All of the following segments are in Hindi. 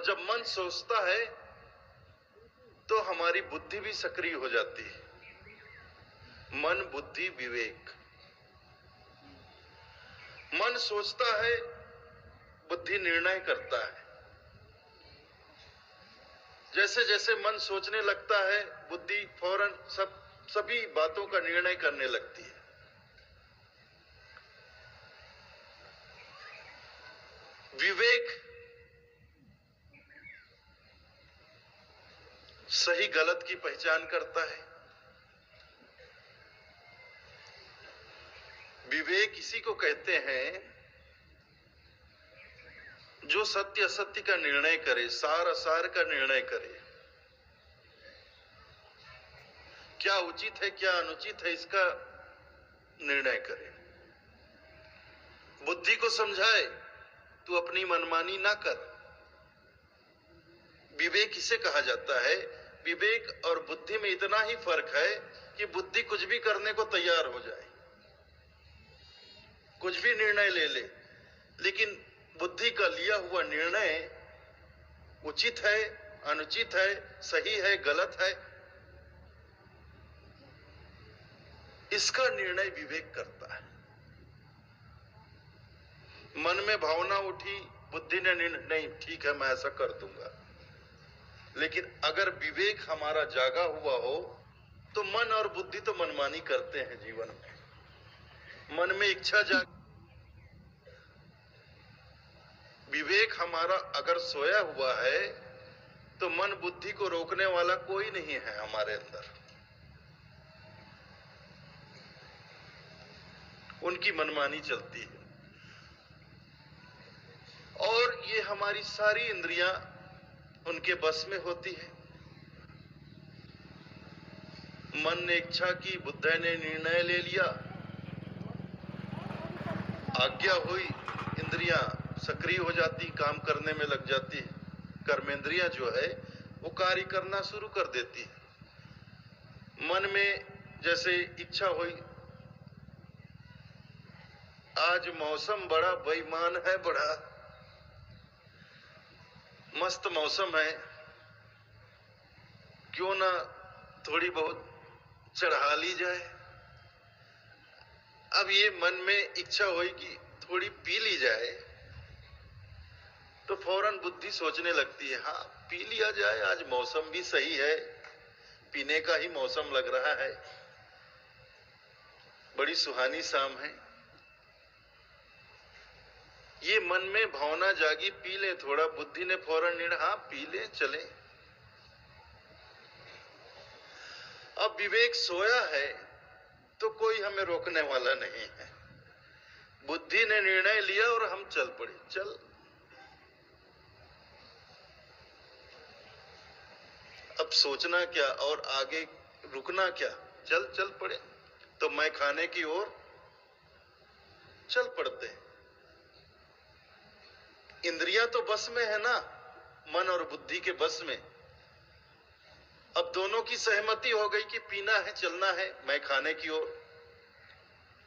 और जब मन सोचता है तो हमारी बुद्धि भी सक्रिय हो जाती है। मन, बुद्धि, विवेक। मन सोचता है, बुद्धि निर्णय करता है। जैसे जैसे मन सोचने लगता है, बुद्धि फौरन सभी बातों का निर्णय करने लगती है। विवेक सही गलत की पहचान करता है। विवेक इसी को कहते हैं जो सत्य असत्य का निर्णय करे, सार असार का निर्णय करे, क्या उचित है क्या अनुचित है इसका निर्णय करे। बुद्धि को समझाए तू अपनी मनमानी ना कर। विवेक इसे कहा जाता है। विवेक और बुद्धि में इतना ही फर्क है कि बुद्धि कुछ भी करने को तैयार हो जाए, कुछ भी निर्णय ले ले, लेकिन बुद्धि का लिया हुआ निर्णय उचित है, अनुचित है, सही है, गलत है, इसका निर्णय विवेक करता है। मन में भावना उठी, बुद्धि ने निर्णय, नहीं ठीक है मैं ऐसा कर दूंगा। लेकिन अगर विवेक हमारा जागा हुआ हो तो मन और बुद्धि तो मनमानी करते हैं जीवन में। मन में इच्छा विवेक हमारा अगर सोया हुआ है तो मन बुद्धि को रोकने वाला कोई नहीं है हमारे अंदर। उनकी मनमानी चलती है और ये हमारी सारी इंद्रियां उनके बस में होती है। मन ने इच्छा की, बुद्धि ने निर्णय ले लिया, आज्ञा हुई, इंद्रियां सक्रिय हो जाती, काम करने में लग जाती है। कर्मेंद्रियां जो है वो कार्य करना शुरू कर देती है। मन में जैसे इच्छा हुई, आज मौसम बड़ा बेईमान है, बड़ा मस्त मौसम है, क्यों ना थोड़ी बहुत चढ़ा ली जाए। अब ये मन में इच्छा हुई कि थोड़ी पी ली जाए तो फौरन बुद्धि सोचने लगती है, हाँ पी लिया जाए, आज मौसम भी सही है, पीने का ही मौसम लग रहा है, बड़ी सुहानी शाम है। ये मन में भावना जागी, पी ले थोड़ा, बुद्धि ने फौरन निर्णय, हाँ पी ले चले। अब विवेक सोया है तो कोई हमें रोकने वाला नहीं है। बुद्धि ने निर्णय लिया और हम चल पड़े, चल। अब सोचना क्या और आगे रुकना क्या, चल चल पड़े। तो मैं खाने की ओर चल पड़ते हैं। इंद्रियां तो बस में है ना, मन और बुद्धि के बस में। अब दोनों की सहमति हो गई कि पीना है, चलना है, मैं खाने की ओर।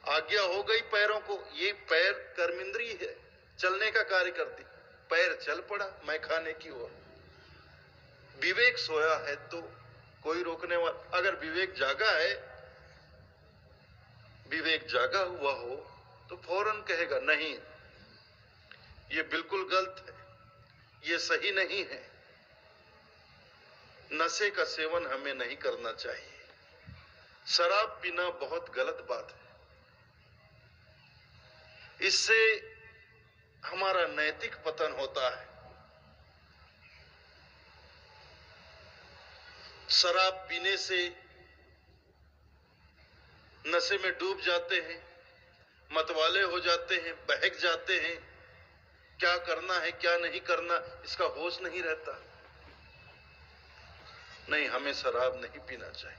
आज्ञा हो गई पैरों को, ये पैर कर्मेंद्रिय है, चलने का कार्य करती, पैर चल पड़ा मैं खाने की ओर। विवेक सोया है तो कोई रोकने वाला, अगर विवेक जागा है, विवेक जागा हुआ हो तो फौरन कहेगा नहीं, ये बिल्कुल गलत है, ये सही नहीं है, नशे का सेवन हमें नहीं करना चाहिए, शराब पीना बहुत गलत बात है, इससे हमारा नैतिक पतन होता है। शराब पीने से नशे में डूब जाते हैं, मतवाले हो जाते हैं, बहक जाते हैं, क्या करना है क्या नहीं करना इसका होश नहीं रहता। नहीं, हमें शराब नहीं पीना चाहिए।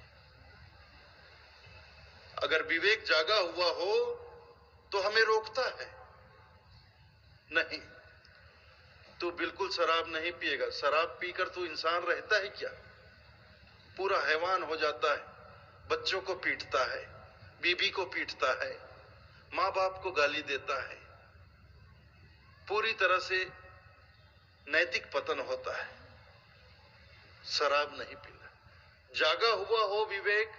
अगर विवेक जागा हुआ हो तो हमें रोकता है, नहीं तू बिल्कुल शराब नहीं पिएगा। शराब पीकर तू इंसान रहता है क्या? पूरा हैवान हो जाता है, बच्चों को पीटता है, बीबी को पीटता है, माँ बाप को गाली देता है, पूरी तरह से नैतिक पतन होता है। शराब नहीं पीना। जागा हुआ हो विवेक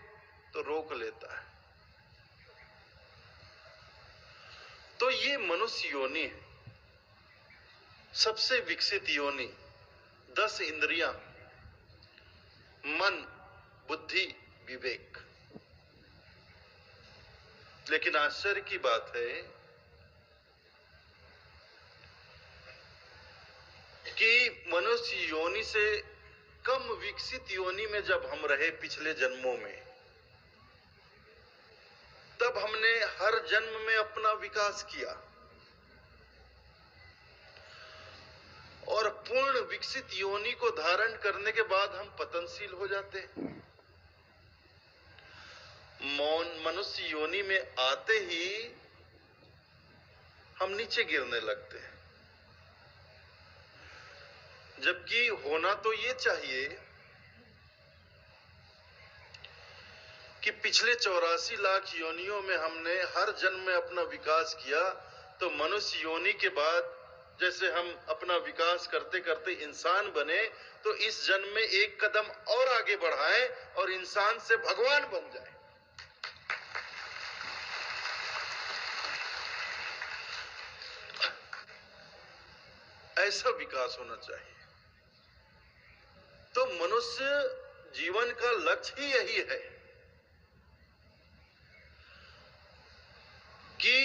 तो रोक लेता है। तो ये मनुष्य योनि है, सबसे विकसित योनि। 10 इंद्रियां, मन, बुद्धि, विवेक। लेकिन आश्चर्य की बात है कि मनुष्य योनि से कम विकसित योनि में जब हम रहे पिछले जन्मों में, तब हमने हर जन्म में अपना विकास किया और पूर्ण विकसित योनि को धारण करने के बाद हम पतनशील हो जाते हैं। मनुष्य योनि में आते ही हम नीचे गिरने लगते हैं, जबकि होना तो ये चाहिए कि पिछले 84 लाख योनियों में हमने हर जन्म में अपना विकास किया, तो मनुष्य योनि के बाद जैसे हम अपना विकास करते करते इंसान बने, तो इस जन्म में एक कदम और आगे बढ़ाएं और इंसान से भगवान बन जाए। ऐसा विकास होना चाहिए। तो मनुष्य जीवन का लक्ष्य ही यही है कि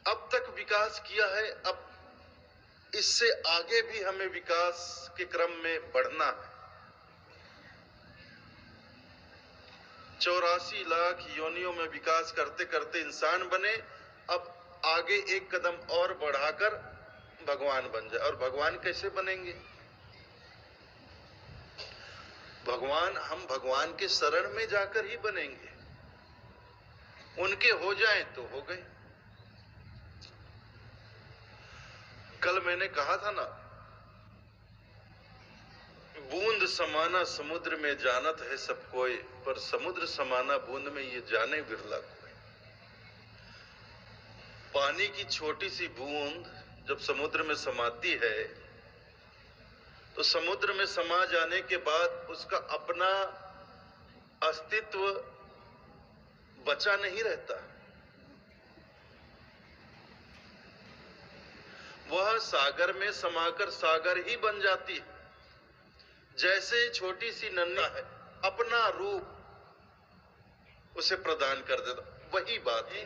अब तक विकास किया है, अब इससे आगे भी हमें विकास के क्रम में बढ़ना है। 84 लाख योनियों में विकास करते करते इंसान बने, अब आगे एक कदम और बढ़ाकर भगवान बन जाए। और भगवान कैसे बनेंगे? भगवान हम भगवान के शरण में जाकर ही बनेंगे। उनके हो जाएं तो हो गए। कल मैंने कहा था ना, बूंद समाना समुद्र में जानत है सब कोई, पर समुद्र समाना बूंद में ये जाने बिरला कोई। पानी की छोटी सी बूंद जब समुद्र में समाती है, तो समुद्र में समा जाने के बाद उसका अपना अस्तित्व बचा नहीं रहता। वह सागर में समाकर सागर ही बन जाती है। जैसे छोटी सी नन्ही है, अपना रूप उसे प्रदान कर देता। वही बात है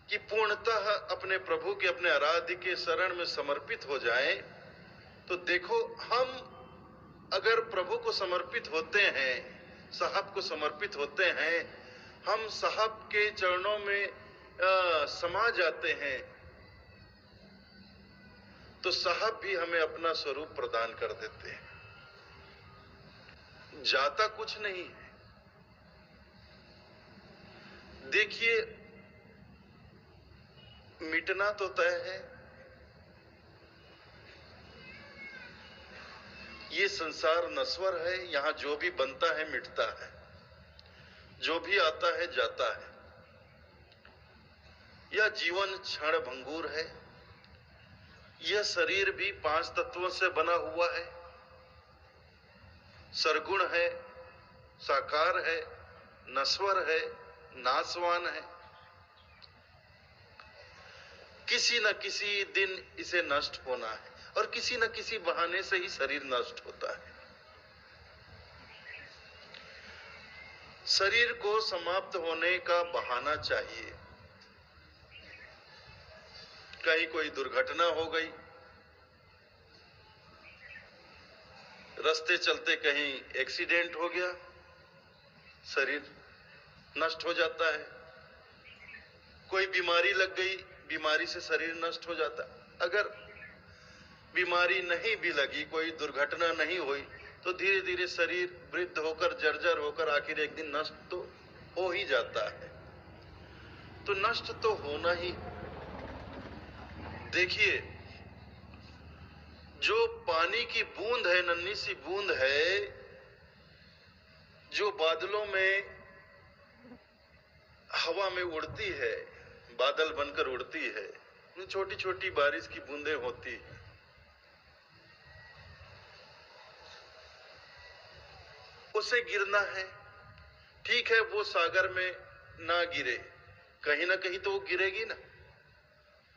कि पूर्णतः अपने प्रभु के, अपने आराध्य के शरण में समर्पित हो जाएं, तो देखो हम अगर प्रभु को समर्पित होते हैं, साहब को समर्पित होते हैं, हम साहब के चरणों में समा जाते हैं, तो साहब भी हमें अपना स्वरूप प्रदान कर देते हैं। जाता कुछ नहीं है। देखिए, मिटना तो तय है। ये संसार नश्वर है, यहां जो भी बनता है मिटता है, जो भी आता है जाता है। यह जीवन क्षण भंगुर है। यह शरीर भी 5 तत्वों से बना हुआ है। सरगुण है, साकार है, नश्वर है, नाशवान है। किसी न किसी दिन इसे नष्ट होना है और किसी न किसी बहाने से ही शरीर नष्ट होता है। शरीर को समाप्त होने का बहाना चाहिए। कहीं कोई दुर्घटना हो गई, रास्ते चलते कहीं एक्सीडेंट हो गया, शरीर नष्ट हो जाता है। कोई बीमारी लग गई, बीमारी से शरीर नष्ट हो जाता है। अगर बीमारी नहीं भी लगी, कोई दुर्घटना नहीं हुई, तो धीरे धीरे शरीर वृद्ध होकर, जर्जर होकर आखिर एक दिन नष्ट तो हो ही जाता है। तो नष्ट तो होना ही। देखिए, जो पानी की बूंद है, नन्ही सी बूंद है, जो बादलों में हवा में उड़ती है, बादल बनकर उड़ती है, छोटी छोटी बारिश की बूंदें होती हैं, उसे गिरना है। ठीक है, वो सागर में ना गिरे, कहीं ना कहीं तो वो गिरेगी ना,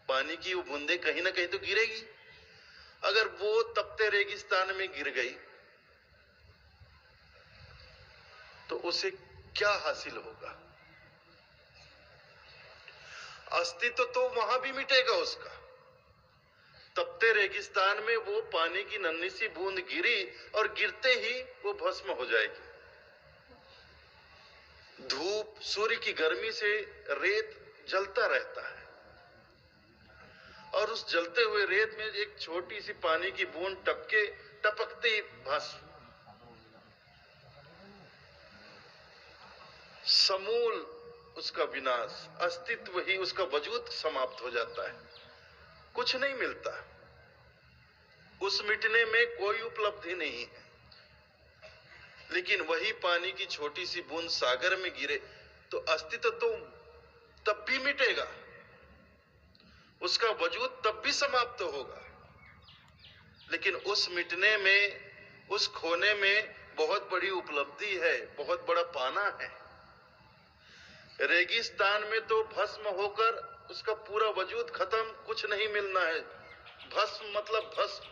पानी की वो बूंदे कहीं ना कहीं तो गिरेगी। अगर वो तपते रेगिस्तान में गिर गई तो उसे क्या हासिल होगा? अस्तित्व तो वहां भी मिटेगा उसका। तपते रेगिस्तान में वो पानी की नन्ही सी बूंद गिरी और गिरते ही वो भस्म हो जाएगी। धूप, सूर्य की गर्मी से रेत जलता रहता है और उस जलते हुए रेत में एक छोटी सी पानी की बूंद टपकते ही भस्म, समूल उसका विनाश, अस्तित्व ही, उसका वजूद समाप्त हो जाता है, कुछ नहीं मिलता। उस मिटने में कोई उपलब्धि नहीं है। लेकिन वही पानी की छोटी सी बूंद सागर में गिरे तो अस्तित्व तो तब भी मिटेगा, उसका वजूद तब भी समाप्त होगा। लेकिन उस मिटने में, उस खोने में बहुत बड़ी उपलब्धि है, बहुत बड़ा पाना है। रेगिस्तान में तो भस्म होकर उसका पूरा वजूद खत्म, कुछ नहीं मिलना है, भस्म मतलब भस्म।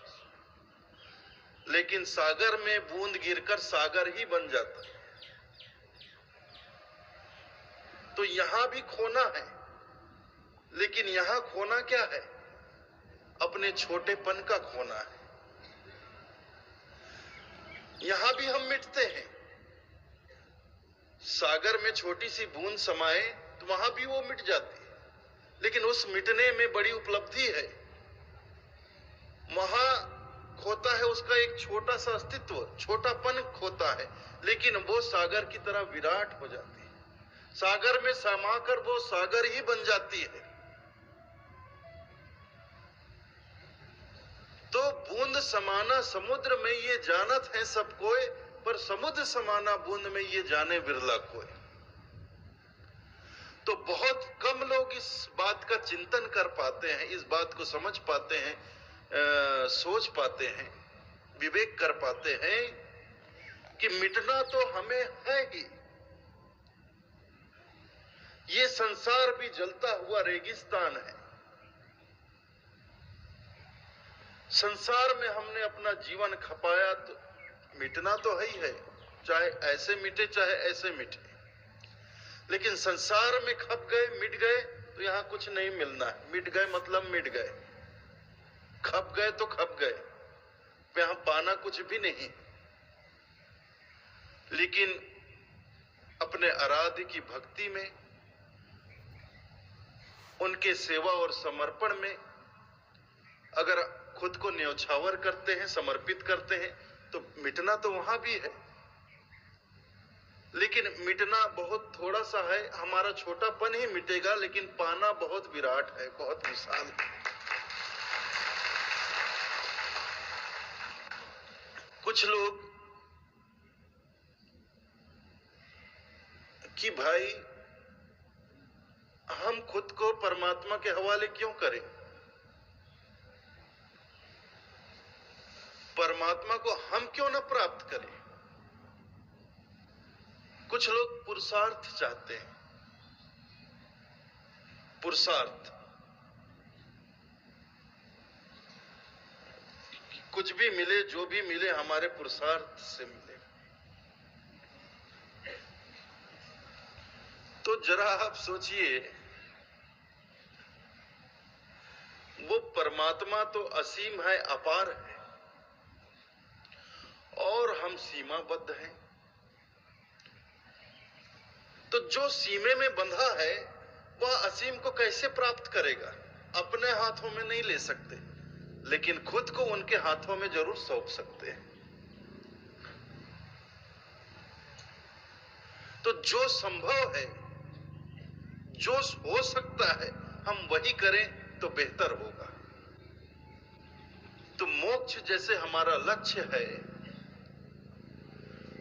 लेकिन सागर में बूंद गिरकर सागर ही बन जाता है। तो यहां भी खोना है, लेकिन यहां खोना क्या है? अपने छोटेपन का खोना है। यहां भी हम मिटते हैं। सागर में छोटी सी बूंद समाए तो वहां भी वो मिट जाती है, लेकिन उस मिटने में बड़ी उपलब्धि है। वहां खोता है उसका एक छोटा सा अस्तित्व, छोटापन खोता है, लेकिन वो सागर की तरह विराट हो जाती है। सागर में समाकर वो सागर ही बन जाती है। तो बूंद समाना समुद्र में ये जानत है सब कोई, पर समुद्र समाना बूंद में ये जाने बिरला कोई। तो बहुत कम लोग इस बात का चिंतन कर पाते हैं, इस बात को समझ पाते हैं, सोच पाते हैं, विवेक कर पाते हैं कि मिटना तो हमें है ही। ये संसार भी जलता हुआ रेगिस्तान है। संसार में हमने अपना जीवन खपाया तो मिटना तो है ही है, चाहे ऐसे मिटे चाहे ऐसे मिटे। लेकिन संसार में खप गए, मिट गए तो यहां कुछ नहीं मिलना है। मिट गए मतलब मिट गए, खप गए तो खप गए, यहां पाना कुछ भी नहीं। लेकिन अपने आराध्य की भक्ति में, उनके सेवा और समर्पण में अगर खुद को न्यौछावर करते हैं, समर्पित करते हैं, तो मिटना तो वहां भी है। लेकिन मिटना बहुत थोड़ा सा है, हमारा छोटापन ही मिटेगा, लेकिन पाना बहुत विराट है, बहुत विशाल है। कुछ लोग कि भाई हम खुद को परमात्मा के हवाले क्यों करें, परमात्मा को हम क्यों न प्राप्त करें। कुछ लोग पुरुषार्थ चाहते हैं, पुरुषार्थ, कुछ भी मिले, जो भी मिले हमारे पुरुषार्थ से मिले। तो जरा आप सोचिए, वो परमात्मा तो असीम है, अपार है, और हम सीमाबद्ध हैं। तो जो सीमे में बंधा है वह असीम को कैसे प्राप्त करेगा? अपने हाथों में नहीं ले सकते, लेकिन खुद को उनके हाथों में जरूर सौंप सकते हैं। तो जो संभव है, जो हो सकता है, हम वही करें तो बेहतर होगा। तो मोक्ष जैसे हमारा लक्ष्य है,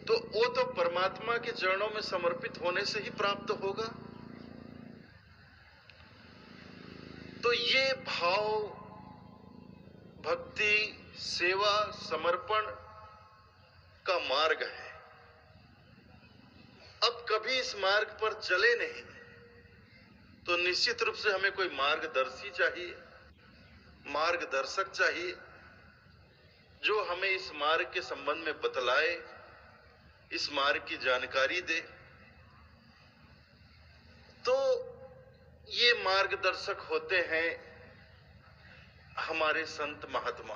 तो वो तो परमात्मा के चरणों में समर्पित होने से ही प्राप्त होगा। तो ये भाव, भक्ति, सेवा, समर्पण का मार्ग है। अब कभी इस मार्ग पर चले नहीं, तो निश्चित रूप से हमें कोई मार्गदर्शी चाहिए, मार्गदर्शक चाहिए, जो हमें इस मार्ग के संबंध में बतलाए, इस मार्ग की जानकारी दे। तो ये मार्गदर्शक होते हैं हमारे संत महात्मा।